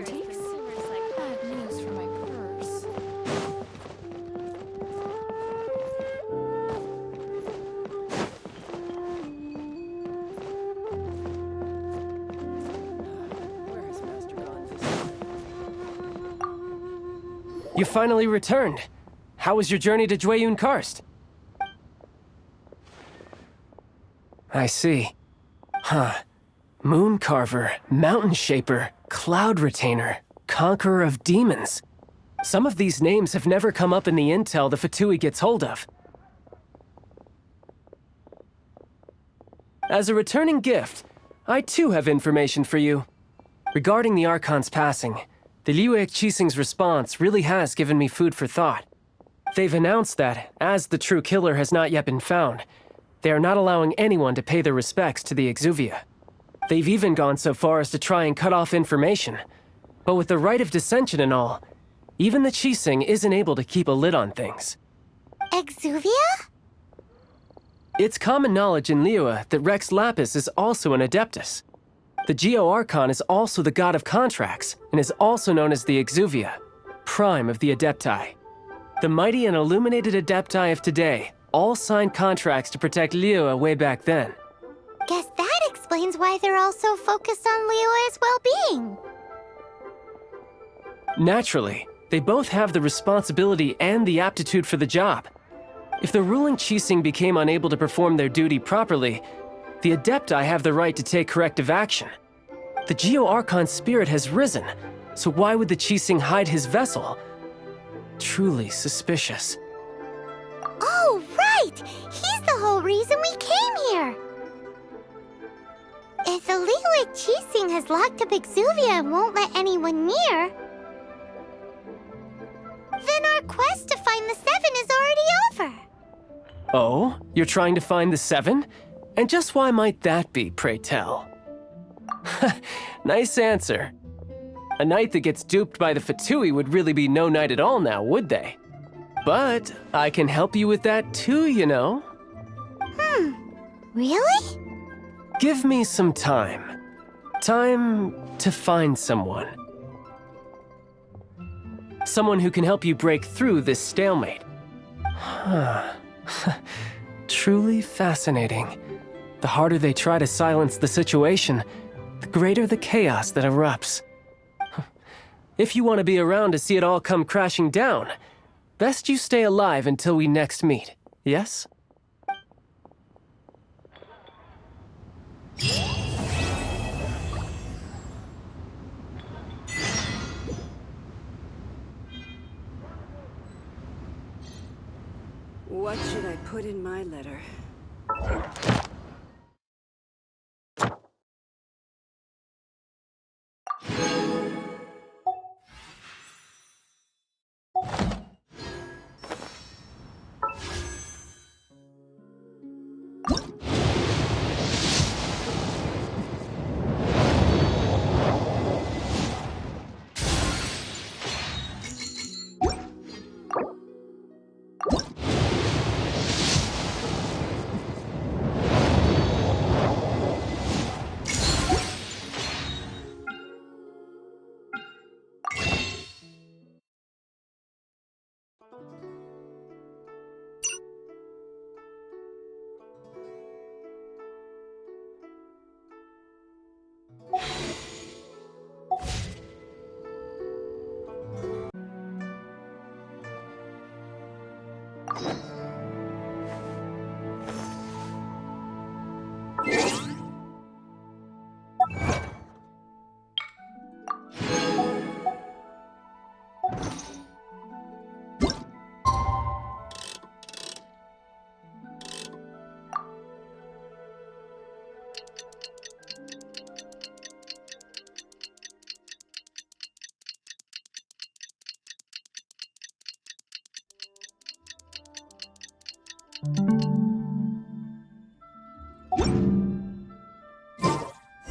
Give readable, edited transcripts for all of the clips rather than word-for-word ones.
antiques? Bad news for my purse. Where has Master gone this time? You finally returned. How was your journey to Jueyun Karst? I see. Huh. Moon Carver, Mountain Shaper, Cloud Retainer, Conqueror of Demons. Some of these names have never come up in the intel the Fatui gets hold of. As a returning gift, I too have information for you. Regarding the Archon's passing, the Liuek Qixing's response really has given me food for thought. They've announced that, as the true killer has not yet been found, they are not allowing anyone to pay their respects to the Exuvia. They've even gone so far as to try and cut off information. But with the right of dissension and all, even the Qixing isn't able to keep a lid on things. Exuvia? It's common knowledge in Liyue that Rex Lapis is also an Adeptus. The Geo-Archon is also the god of contracts, and is also known as the Exuvia, prime of the Adepti. The mighty and illuminated Adepti of today all signed contracts to protect Liyue way back then. Guess that explains why they're all so focused on Liyue's well-being. Naturally, they both have the responsibility and the aptitude for the job. If the ruling Qixing became unable to perform their duty properly, the Adepti have the right to take corrective action. The Geo-Archon's spirit has risen, so why would the Qixing hide his vessel? Truly suspicious. Oh, right! He's the whole reason we came here! If the Liyue Qixing has locked up Exuvia and won't let anyone near, then our quest to find the Seven is already over. Oh? You're trying to find the Seven? And just why might that be, pray tell? Nice answer. A knight that gets duped by the Fatui would really be no knight at all now, would they? But I can help you with that too, you know. Really? Give me some time. Time to find someone. Someone who can help you break through this stalemate. Truly fascinating. The harder they try to silence the situation, the greater the chaos that erupts. If you want to be around to see it all come crashing down, best you stay alive until we next meet, yes? What should I put in my letter?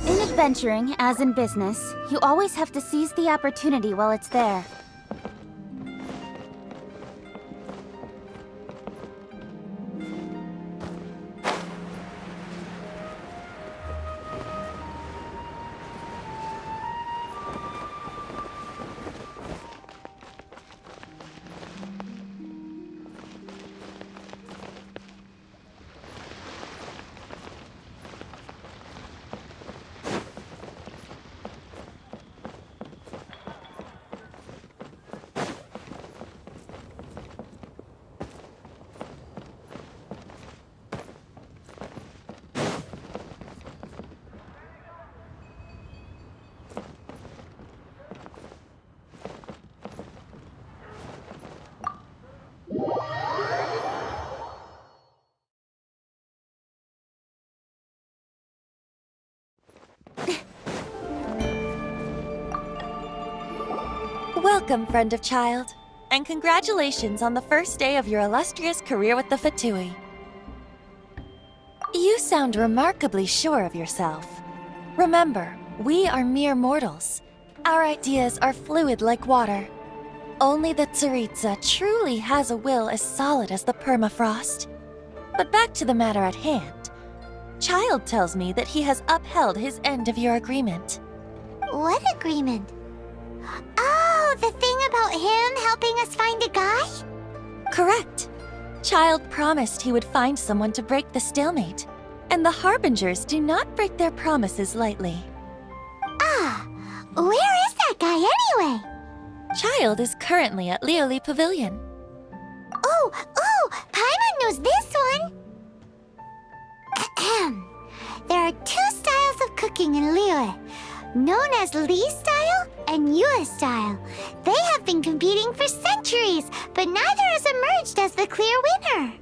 In adventuring, as in business, you always have to seize the opportunity while it's there. Welcome, friend of child, and congratulations on the first day of your illustrious career with the Fatui. You sound remarkably sure of yourself. Remember, we are mere mortals. Our ideas are fluid like water. Only the Tsaritsa truly has a will as solid as the permafrost. But back to the matter at hand. Child tells me that he has upheld his end of your agreement. What agreement? Oh, the thing about him helping us find a guy? Correct. Child promised he would find someone to break the stalemate. And the Harbingers do not break their promises lightly. Ah, where is that guy anyway? Child is currently at Lioli Pavilion. Oh, Paimon knows this one. Ahem. There are two styles of cooking in Liyue, known as Li style and Yue style. They have been competing for centuries, but neither has emerged as the clear winner.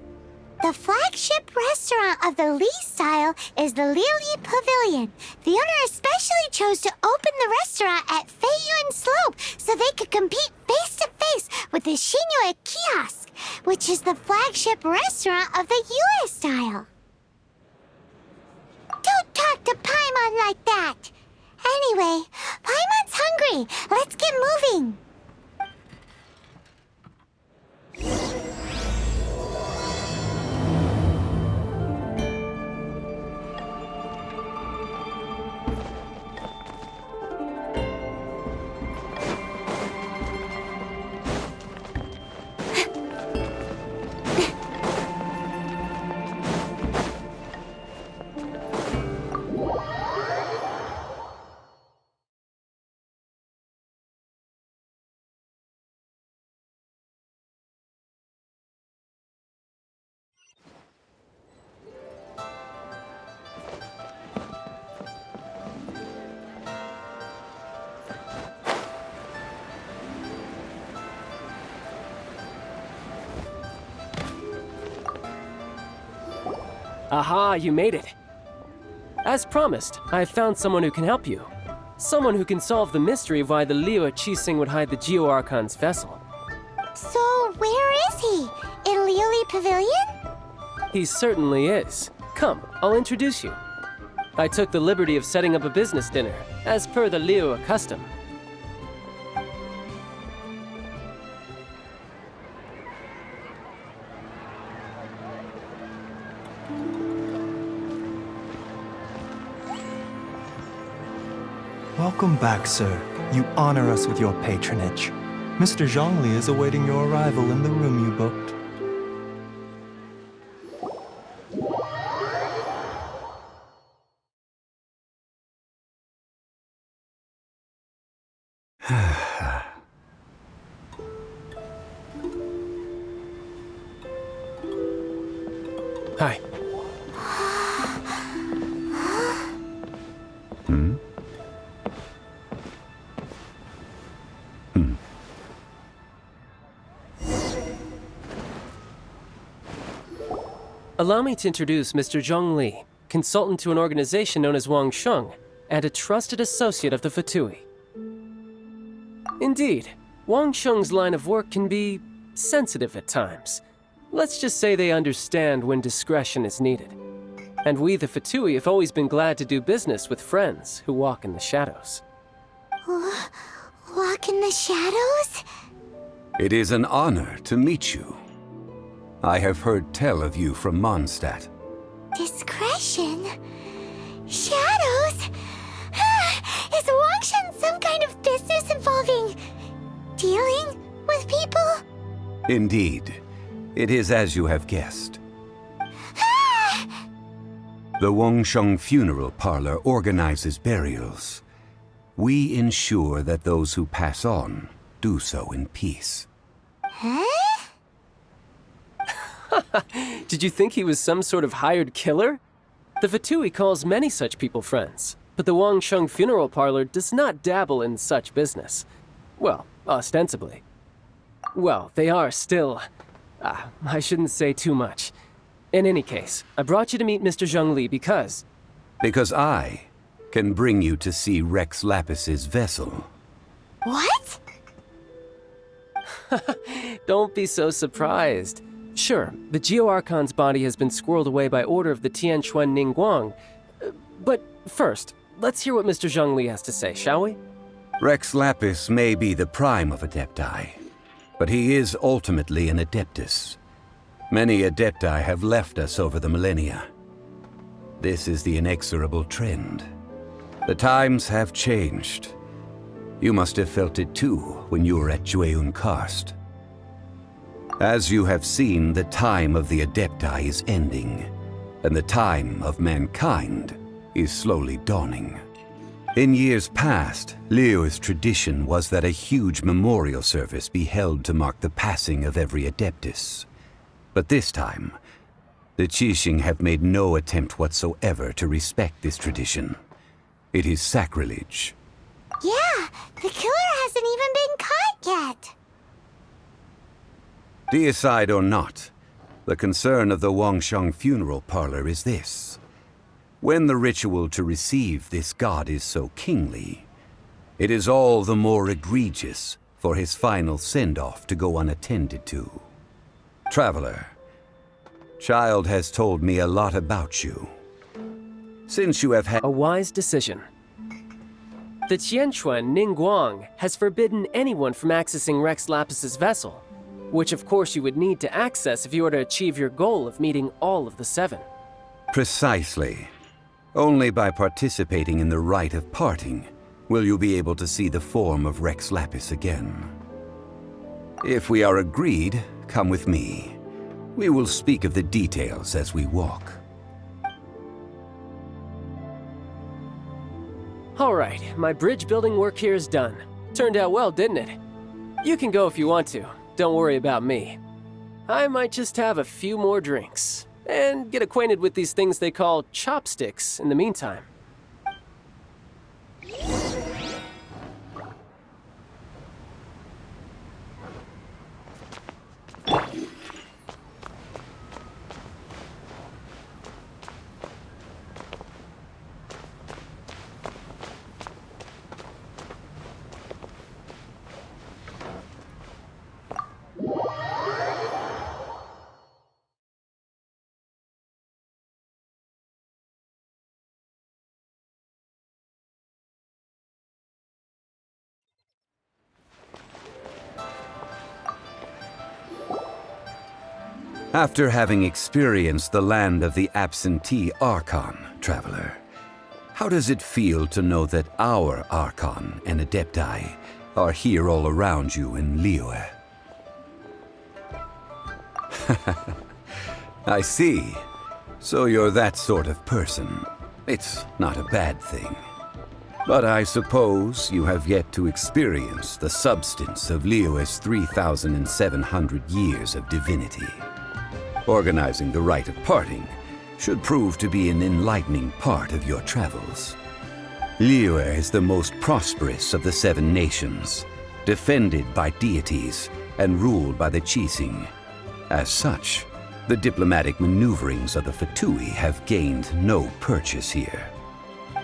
The flagship restaurant of the Li style is the Lioli Pavilion. The owner especially chose to open the restaurant at Feiyuan Slope so they could compete face-to-face with the Xinyue Kiosk, which is the flagship restaurant of the Yue style. Don't talk to Paimon like that! Anyway, Paimon's hungry. Let's get moving. Aha, you made it. As promised, I've found someone who can help you. Someone who can solve the mystery of why the Liyue Qixing would hide the Geo-Archon's vessel. So, where is he? In Lioli Pavilion? He certainly is. Come, I'll introduce you. I took the liberty of setting up a business dinner, as per the Liyue custom. Welcome back, sir. You honor us with your patronage. Mr. Zhongli is awaiting your arrival in the room you booked. Hi. Allow me to introduce Mr. Zhongli, consultant to an organization known as Wang Sheng, and a trusted associate of the Fatui. Indeed, Wang Sheng's line of work can be sensitive at times. Let's just say they understand when discretion is needed. And we, the Fatui, have always been glad to do business with friends who walk in the shadows. Walk in the shadows? It is an honor to meet you. I have heard tell of you from Mondstadt. Discretion? Shadows? Is Wangshan some kind of business involving dealing with people? Indeed. It is as you have guessed. The Wangsheng Funeral Parlor organizes burials. We ensure that those who pass on do so in peace. Huh? Did you think he was some sort of hired killer? The Fatui calls many such people friends, but the Wangsheng Funeral Parlor does not dabble in such business. Well, ostensibly. Well, they are still... I shouldn't say too much. In any case, I brought you to meet Mr. Zhongli because... Because I can bring you to see Rex Lapis's vessel. What? Don't be so surprised. Sure, the Geo-Archon's body has been squirreled away by order of the Tianquan Ningguang. But first, let's hear what Mr. Zhongli has to say, shall we? Rex Lapis may be the prime of Adepti, but he is ultimately an Adeptus. Many Adepti have left us over the millennia. This is the inexorable trend. The times have changed. You must have felt it too when you were at Jueyun Karst. As you have seen, the time of the Adepti is ending, and the time of mankind is slowly dawning. In years past, Liyue's tradition was that a huge memorial service be held to mark the passing of every Adeptus. But this time, the Qixing have made no attempt whatsoever to respect this tradition. It is sacrilege. Yeah, the killer hasn't even been caught yet. Deicide or not, the concern of the Wangsheng funeral parlor is this. When the ritual to receive this god is so kingly, it is all the more egregious for his final send-off to go unattended to. Traveler, Child has told me a lot about you. Since you have had— A wise decision. The Tianquan Ningguang has forbidden anyone from accessing Rex Lapis's vessel, which of course you would need to access if you were to achieve your goal of meeting all of the 7. Precisely. Only by participating in the rite of parting will you be able to see the form of Rex Lapis again. If we are agreed, come with me. We will speak of the details as we walk. All right, my bridge building work here is done. Turned out well, didn't it? You can go if you want to. Don't worry about me. I might just have a few more drinks and get acquainted with these things they call chopsticks in the meantime. After having experienced the land of the absentee Archon, Traveler, how does it feel to know that our Archon and Adepti are here all around you in Liyue? I see. So you're that sort of person. It's not a bad thing. But I suppose you have yet to experience the substance of Liyue's 3,700 years of divinity. Organizing the rite of parting should prove to be an enlightening part of your travels. Liyue is the most prosperous of the 7 nations, defended by deities and ruled by the Qixing. As such, the diplomatic maneuverings of the Fatui have gained no purchase here.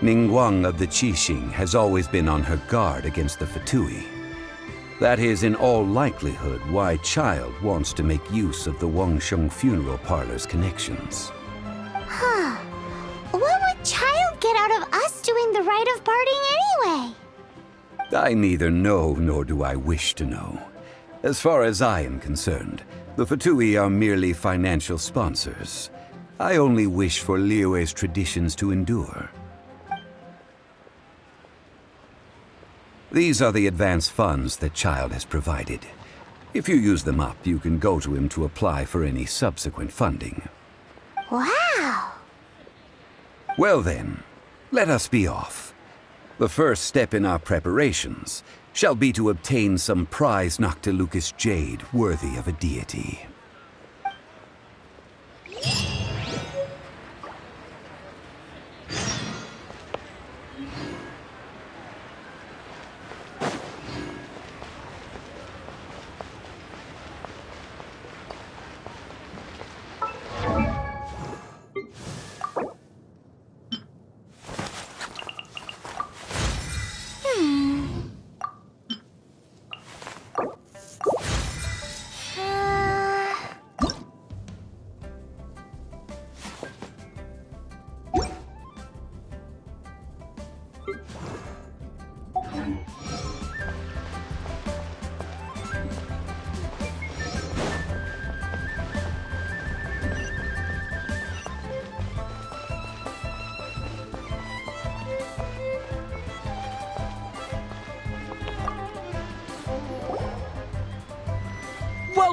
Ningguang of the Qixing has always been on her guard against the Fatui. That is in all likelihood why Child wants to make use of the Wangsheng funeral parlor's connections. Huh. What would Child get out of us doing the rite of parting anyway? I neither know nor do I wish to know. As far as I am concerned, the Fatui are merely financial sponsors. I only wish for Liyue's traditions to endure. These are the advance funds that Child has provided. If you use them up, you can go to him to apply for any subsequent funding. Wow! Well then, let us be off. The first step in our preparations shall be to obtain some prize Noctilucous jade worthy of a deity.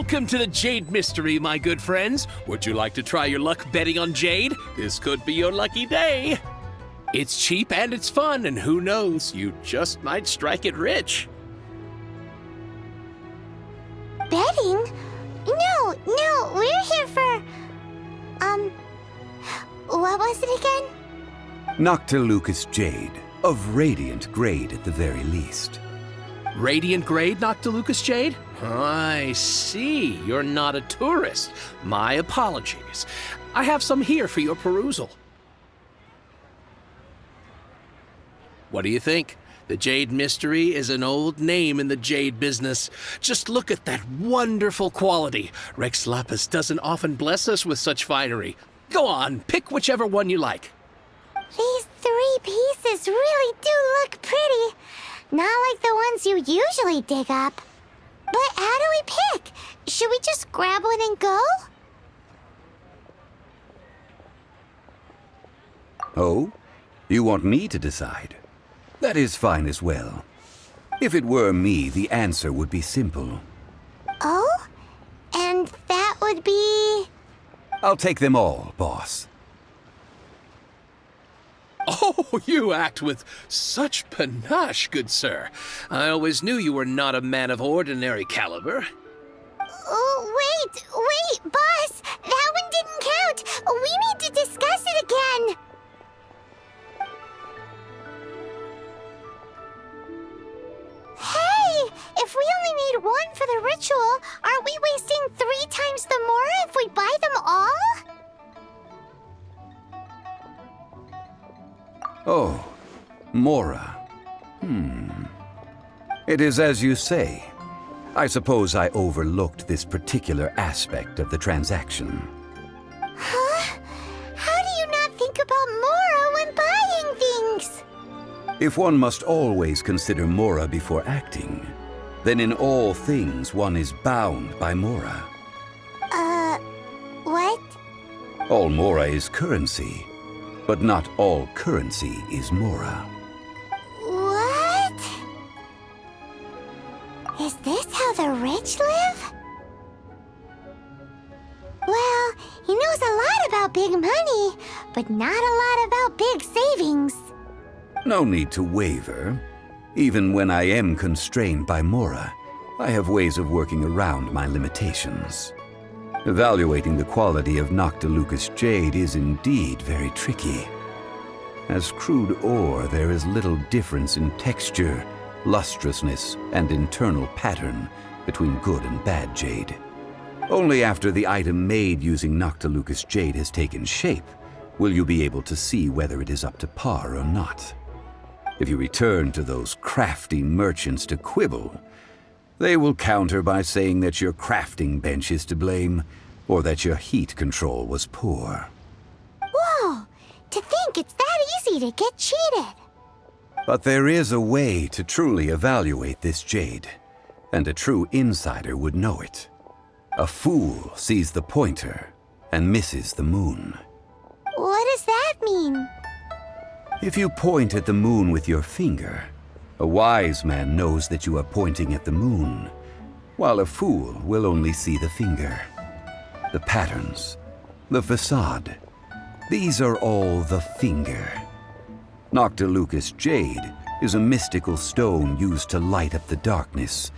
Welcome to the Jade Mystery, my good friends. Would you like to try your luck betting on Jade? This could be your lucky day. It's cheap and it's fun, and who knows, you just might strike it rich. Betting? No, we're here for... what was it again? Noctilucous Jade, of radiant grade at the very least. Radiant grade, Noctilucous Jade? I see. You're not a tourist. My apologies. I have some here for your perusal. What do you think? The Jade Mystery is an old name in the jade business. Just look at that wonderful quality. Rex Lapis doesn't often bless us with such finery. Go on, pick whichever one you like. These 3 pieces really do look pretty. Not like the ones you usually dig up. But how do we pick? Should we just grab one and go? Oh? You want me to decide? That is fine as well. If it were me, the answer would be simple. Oh? And that would be... I'll take them all, boss. Oh, you act with such panache, good sir. I always knew you were not a man of ordinary caliber. Oh, wait, boss! That one didn't count! We need to discuss it again! Hey! If we only need one for the ritual, aren't we wasting 3 times the more if we buy them all? Oh, Mora. It is as you say. I suppose I overlooked this particular aspect of the transaction. Huh? How do you not think about Mora when buying things? If one must always consider Mora before acting, then in all things one is bound by Mora. What? All Mora is currency, but not all currency is Mora. What? Is this how the rich live? Well, he knows a lot about big money, but not a lot about big savings. No need to waver. Even when I am constrained by Mora, I have ways of working around my limitations. Evaluating the quality of Noctilucous Jade is indeed very tricky. As crude ore, there is little difference in texture, lustrousness, and internal pattern between good and bad jade. Only after the item made using Noctilucous Jade has taken shape will you be able to see whether it is up to par or not. If you return to those crafty merchants to quibble, they will counter by saying that your crafting bench is to blame, or that your heat control was poor. Whoa! To think it's that easy to get cheated! But there is a way to truly evaluate this jade, and a true insider would know it. A fool sees the pointer and misses the moon. What does that mean? If you point at the moon with your finger, a wise man knows that you are pointing at the moon, while a fool will only see the finger. The patterns, the facade, these are all the finger. Noctilucous Jade is a mystical stone used to light up the darkness,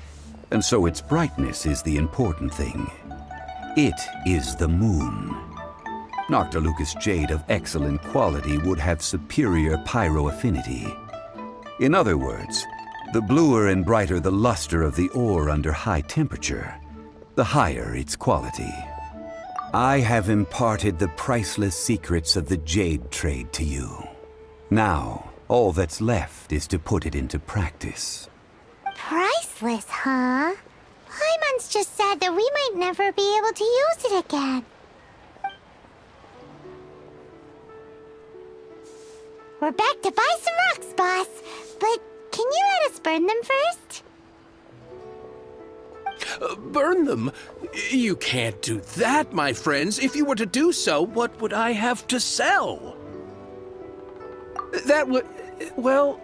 and so its brightness is the important thing. It is the moon. Noctilucous Jade of excellent quality would have superior pyro-affinity. In other words, the bluer and brighter the luster of the ore under high temperature, the higher its quality. I have imparted the priceless secrets of the jade trade to you. Now, all that's left is to put it into practice. Priceless, huh? Hyman's just said that we might never be able to use it again. We're back to buy some rocks, boss. But can you let us burn them first? Burn them? You can't do that, my friends. If you were to do so, what would I have to sell? That would... well...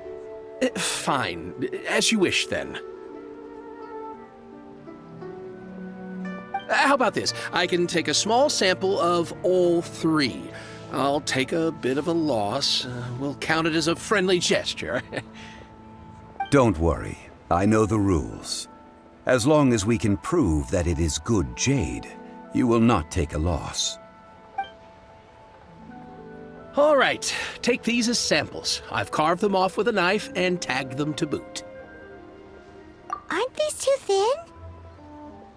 fine. As you wish, then. How about this? I can take a small sample of all three. I'll take a bit of a loss. We'll count it as a friendly gesture. Don't worry. I know the rules. As long as we can prove that it is good jade, you will not take a loss. All right, take these as samples. I've carved them off with a knife and tagged them to boot. Aren't these too thin?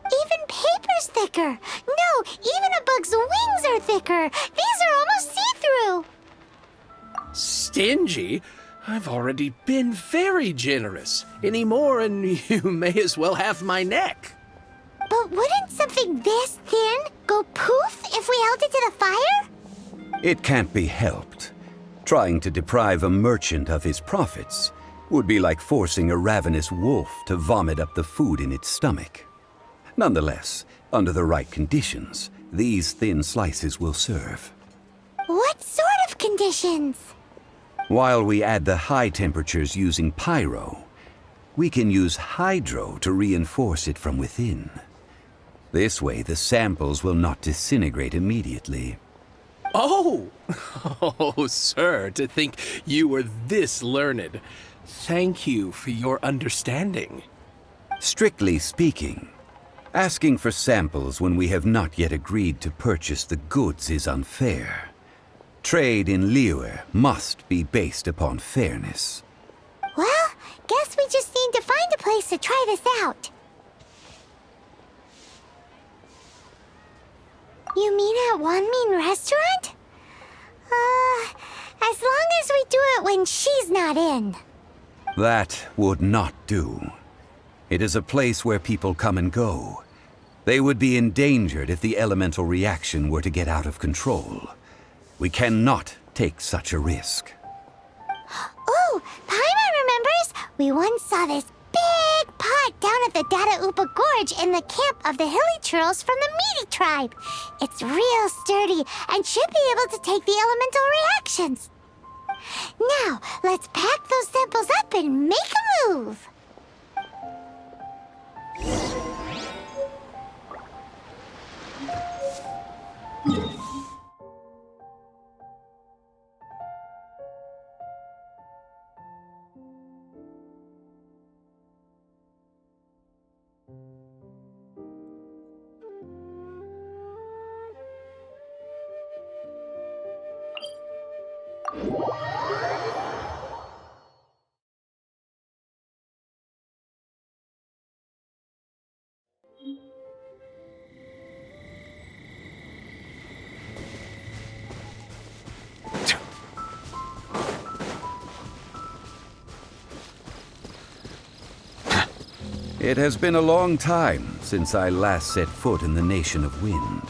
Even paper's thicker. No, even a bug's wings are thicker. These are almost see-through. Stingy? I've already been very generous. Any more and you may as well have my neck. But wouldn't something this thin go poof if we held it to the fire? It can't be helped. Trying to deprive a merchant of his profits would be like forcing a ravenous wolf to vomit up the food in its stomach. Nonetheless, under the right conditions, these thin slices will serve. What sort of conditions? While we add the high temperatures using pyro, we can use hydro to reinforce it from within. This way, the samples will not disintegrate immediately. Oh! Oh, sir, to think you were this learned. Thank you for your understanding. Strictly speaking, asking for samples when we have not yet agreed to purchase the goods is unfair. Trade in Liyue must be based upon fairness. Well, guess we just need to find a place to try this out. You mean at Wanmin Restaurant? As long as we do it when she's not in. That would not do. It is a place where people come and go. They would be endangered if the elemental reaction were to get out of control. We cannot take such a risk. Oh, Paimon remembers we once saw this big pot down at the Dada Upa Gorge in the camp of the hilly churls from the Meaty tribe. It's real sturdy and should be able to take the elemental reactions. Now, let's pack those samples up and make a move. It has been a long time since I last set foot in the Nation of Wind.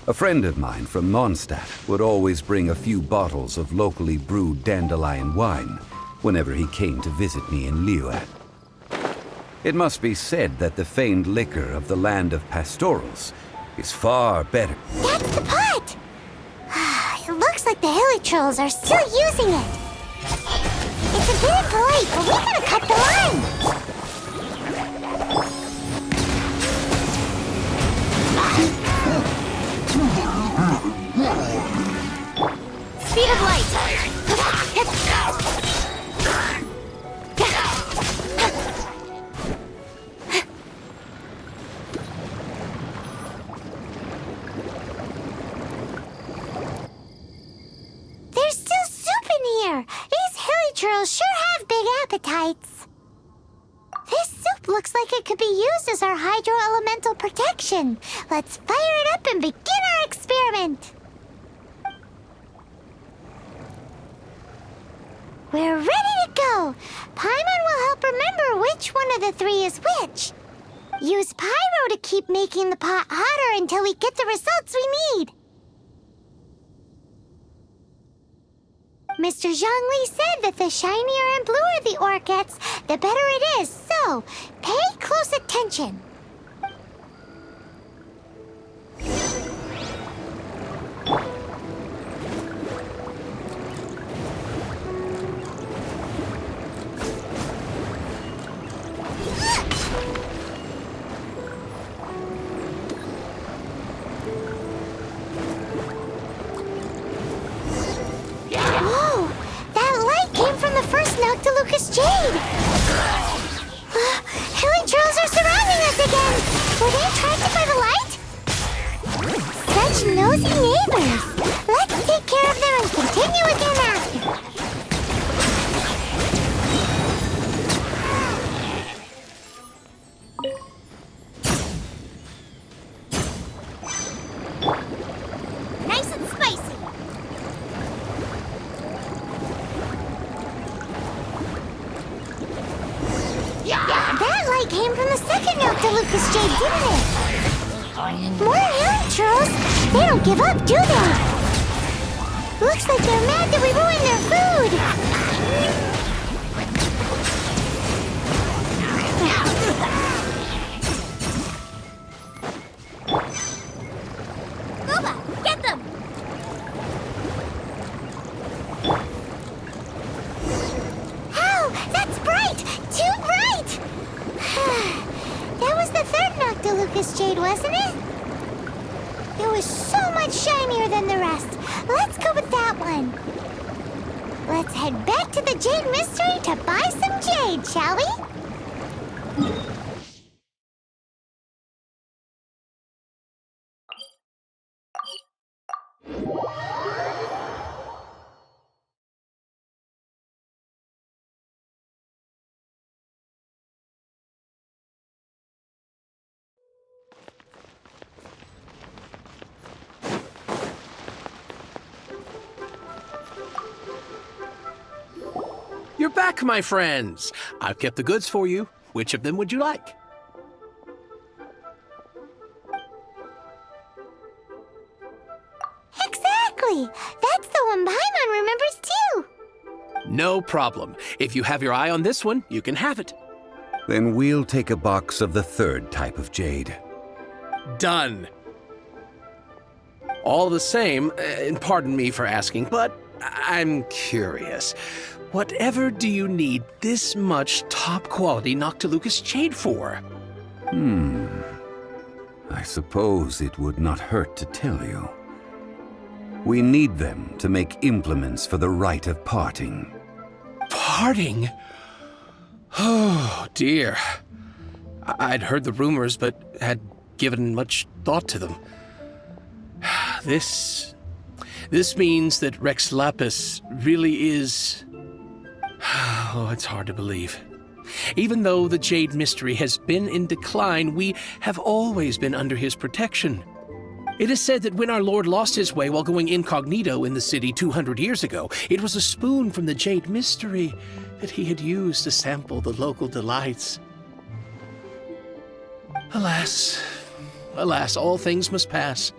A friend of mine from Mondstadt would always bring a few bottles of locally brewed dandelion wine whenever he came to visit me in Liyue. It must be said that the famed liquor of the land of pastorals is far better. That's the pot! It looks like the hilly trolls are still using it. It's a bit impolite, but we gotta cut the line. Speed of light. There's still soup in here. These hilly churls sure have big appetites. This soup looks like it could be used as our hydro-elemental protection. Let's fire it up and begin our experiment. We're ready to go. Paimon will help remember which one of the three is which. Use pyro to keep making the pot hotter until we get the results we need. Mr. Zhongli said that the shinier and bluer the ore gets, the better it is, so pay close attention. Noctilucous Jade! Helichurls are surrounding us again! Were they attracted by the light? Such nosy neighbors! Let's take care of them and continue again after. Nice and spicy. That light came from the second Noctilucous Jade, didn't it? More Helichurls? They don't give up, do they? Looks like they're mad that we ruined their food. Booba, get them! Ow! That's bright! Too bright! That was the third Noctilucous Jade, wasn't it? It was so much shinier than the rest. Let's go with that one. Let's head back to the Jade Mystery to buy some jade, shall we? You're back, my friends. I've kept the goods for you. Which of them would you like? Exactly! That's the one Paimon remembers too! No problem. If you have your eye on this one, you can have it. Then we'll take a box of the third type of jade. Done. All the same, and pardon me for asking, but I'm curious. Whatever do you need this much top-quality Noctilucous Jade for? I suppose it would not hurt to tell you. We need them to make implements for the rite of parting. Parting? Oh, dear. I'd heard the rumors, but had given much thought to them. This means that Rex Lapis really is... Oh, it's hard to believe. Even though the Jade Mystery has been in decline, we have always been under his protection. It is said that when our Lord lost his way while going incognito in the city 200 years ago, it was a spoon from the Jade Mystery that he had used to sample the local delights. Alas, all things must pass.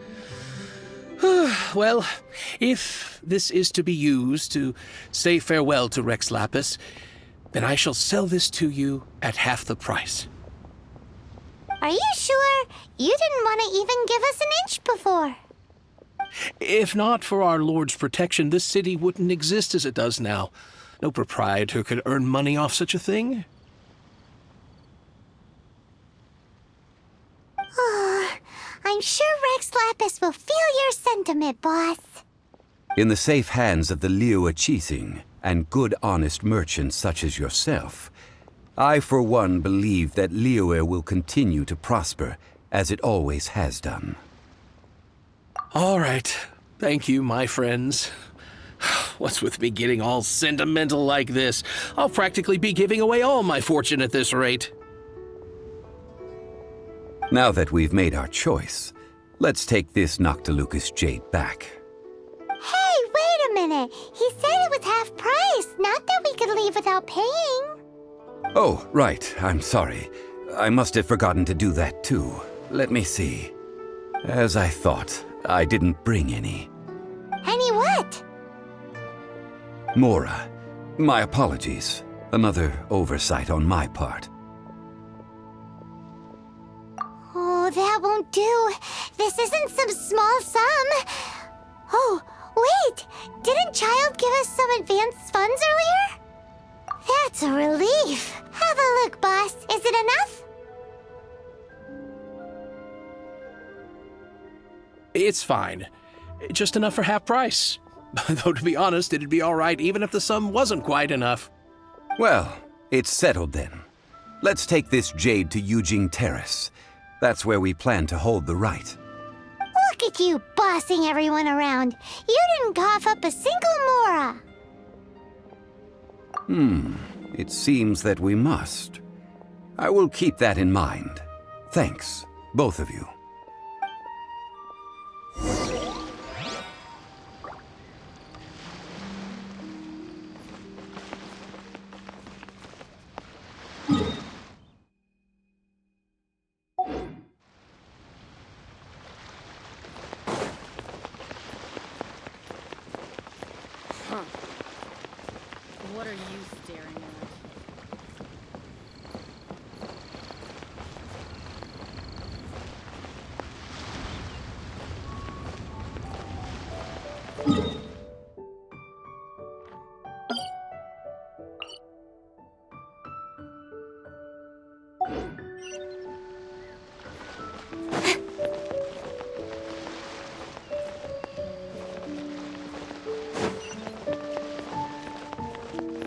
Well, if this is to be used to say farewell to Rex Lapis, then I shall sell this to you at half the price. Are you sure? You didn't want to even give us an inch before. If not for our Lord's protection, this city wouldn't exist as it does now. No proprietor could earn money off such a thing. I'm sure Rex Lapis will feel your sentiment, boss. In the safe hands of the Liu Chising and good honest merchants such as yourself, I for one believe that Liyue will continue to prosper as it always has done. All right. Thank you, my friends. What's with me getting all sentimental like this? I'll practically be giving away all my fortune at this rate. Now that we've made our choice, let's take this Noctilucous Jade back. Hey, wait a minute. He said it was half price, not that we could leave without paying. Oh, right. I'm sorry. I must have forgotten to do that too. Let me see. As I thought, I didn't bring any. Any what? Mora, my apologies. Another oversight on my part. Oh, that won't do. This isn't some small sum. Oh, wait! Didn't Child give us some advance funds earlier? That's a relief. Have a look, boss. Is it enough? It's fine. Just enough for half price. Though, to be honest, it'd be all right even if the sum wasn't quite enough. Well, it's settled then. Let's take this jade to Yujing Terrace. That's where we plan to hold the rite. Look at you bossing everyone around. You didn't cough up a single mora. It seems that we must. I will keep that in mind. Thanks, both of you. What are you staring at?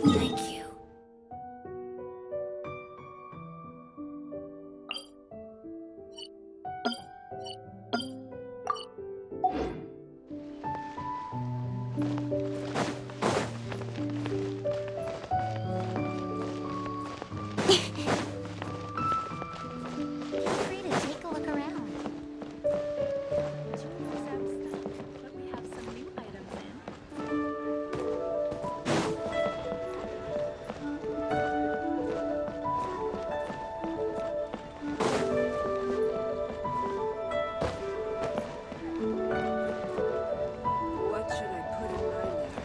Thank you. Feel free to take a look around. Jewelers out of stock, but we have some new items in. What should I put in my letter?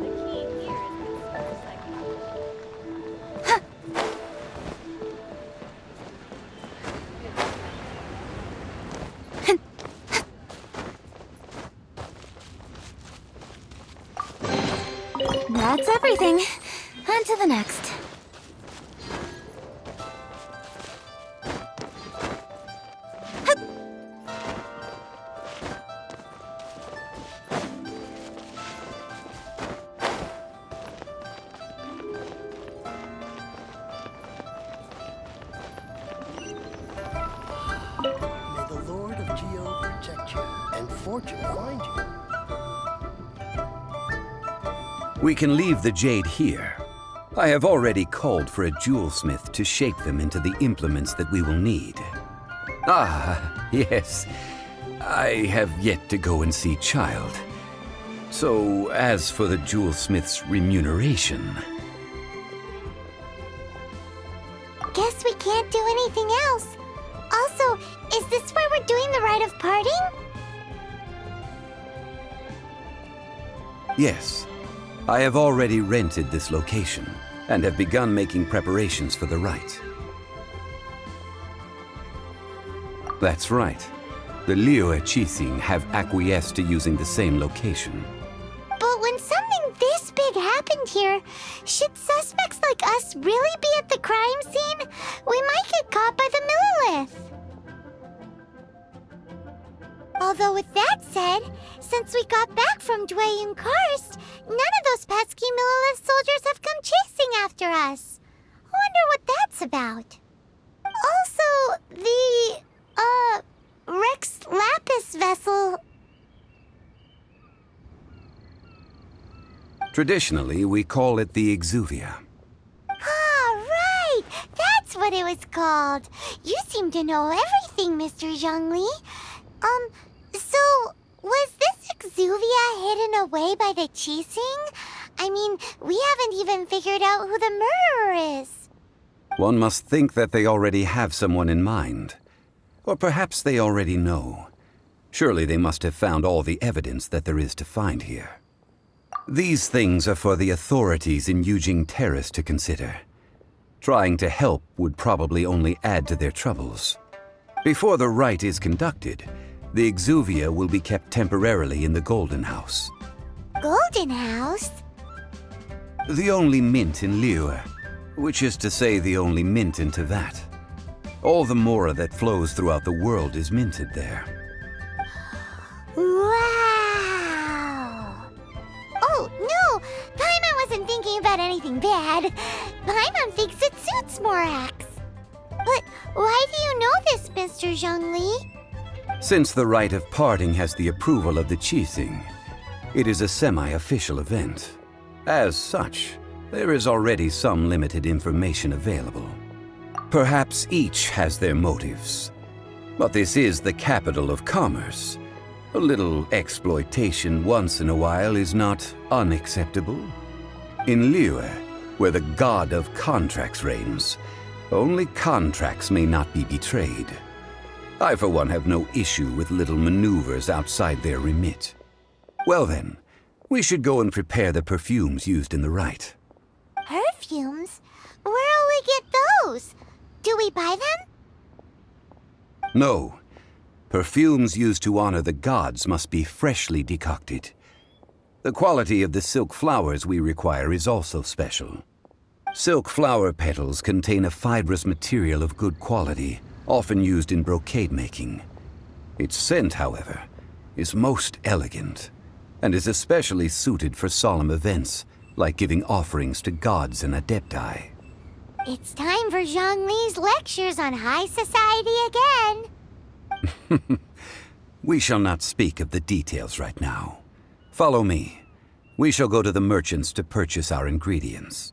The key here is that motorcycle. That's everything. On to the next. May the Lord of Geo protect you and fortune find you. We can leave the jade here. I have already called for a jewelsmith to shape them into the implements that we will need. Ah, yes. I have yet to go and see Child. So, as for the jewelsmith's remuneration... Guess we can't do anything else. Also, is this where we're doing the rite of parting? Yes. I have already rented this location and have begun making preparations for the rite. That's right. The Liyue Qixing have acquiesced to using the same location. But when something this big happened here, should suspects like us really be at the crime scene? We might get caught by the Millilith. Although with that said, since we got back from Dwayne Karst, none of those pesky Millilith soldiers have come chasing after us. Wonder what that's about. Also, the, Rex Lapis vessel... Traditionally, we call it the Exuvia. Ah, right! That's what it was called. You seem to know everything, Mr. Zhongli. So, was this Exuvia hidden away by the Qixing? I mean, we haven't even figured out who the murderer is. One must think that they already have someone in mind. Or perhaps they already know. Surely they must have found all the evidence that there is to find here. These things are for the authorities in Yujing Terrace to consider. Trying to help would probably only add to their troubles. Before the rite is conducted, the Exuvia will be kept temporarily in the Golden House. Golden House? The only mint in Liyue. which is to say the only mint into that. All the mora that flows throughout the world is minted there. Wow! Oh, no! Paimon wasn't thinking about anything bad. Paimon thinks it suits Morax. But why do you know this, Mr. Zhongli? Since the rite of parting has the approval of the Qixing, it is a semi-official event. As such, there is already some limited information available. Perhaps each has their motives. But this is the capital of commerce. A little exploitation once in a while is not unacceptable. In Liyue, where the god of contracts reigns, only contracts may not be betrayed. I, for one, have no issue with little maneuvers outside their remit. Well then, we should go and prepare the perfumes used in the rite. Perfumes? Where'll we get those? Do we buy them? No. Perfumes used to honor the gods must be freshly decocted. The quality of the silk flowers we require is also special. Silk flower petals contain a fibrous material of good quality, often used in brocade making. Its scent, however, is most elegant, and is especially suited for solemn events, like giving offerings to gods and adepti. It's time for Zhongli's lectures on high society again. We shall not speak of the details right now. Follow me. We shall go to the merchants to purchase our ingredients.